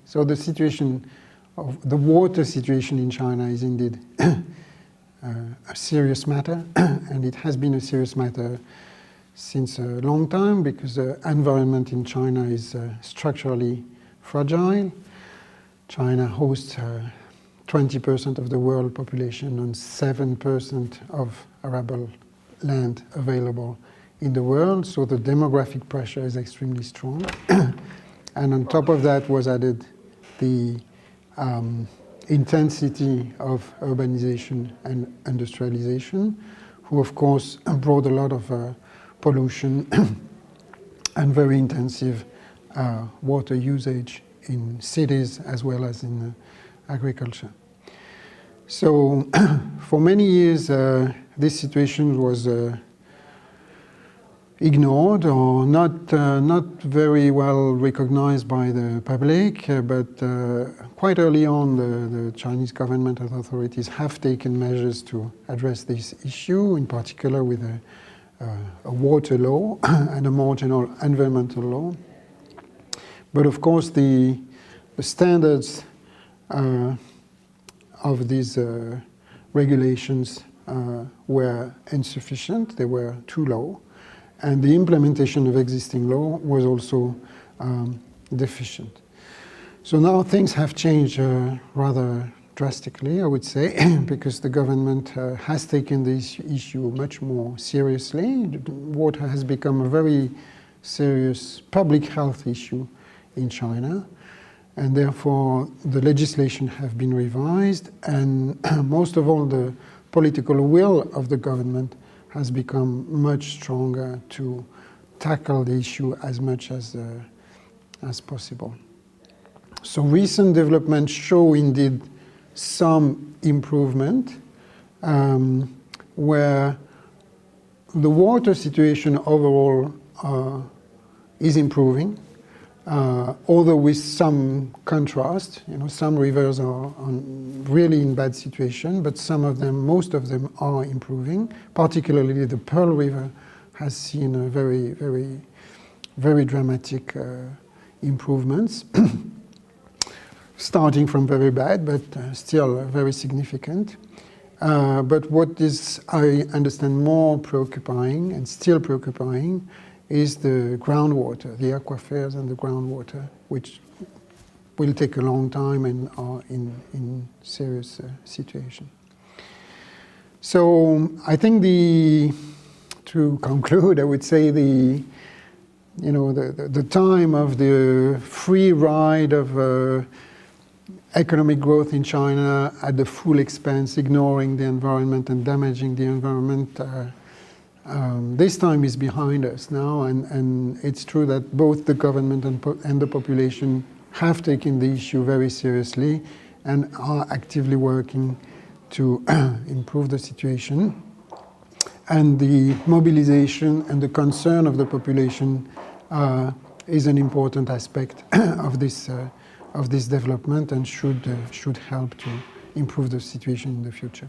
So the situation of the water situation in China is indeed a serious matter, and it has been a serious matter since a long time because the environment in China is structurally fragile. China hosts 20% of the world population and 7% of arable land available in the world, so the demographic pressure is extremely strong. And on top of that was added the intensity of urbanization and industrialization, who of course brought a lot of pollution and very intensive water usage in cities as well as in agriculture. So for many years this situation was ignored or not very well recognized by the public, but quite early on the Chinese government and authorities have taken measures to address this issue, in particular with a water law and a more general environmental law. But of course the standards of these regulations were insufficient, they were too low, and the implementation of existing law was also deficient. So now things have changed rather drastically, I would say, because the government has taken this issue much more seriously. Water has become a very serious public health issue in China, and therefore the legislation have been revised, and most of all the political will of the government has become much stronger to tackle the issue as much as possible. So recent developments show indeed some improvement, where the water situation overall is improving, although with some contrast. You know, some rivers are really in bad situation, but some of them, most of them are improving. Particularly the Pearl River has seen a very dramatic improvements, starting from very bad, but still very significant. But what is, I understand, more preoccupying and still preoccupying is the groundwater, the aquifers and the groundwater, which will take a long time and are in serious situation. So I think to conclude, I would say the time of the free ride of economic growth in China at the full expense, ignoring the environment and damaging the environment, this time is behind us now, and it's true that both the government and the population have taken the issue very seriously and are actively working to improve the situation. And the mobilization and the concern of the population is an important aspect of this development and should help to improve the situation in the future.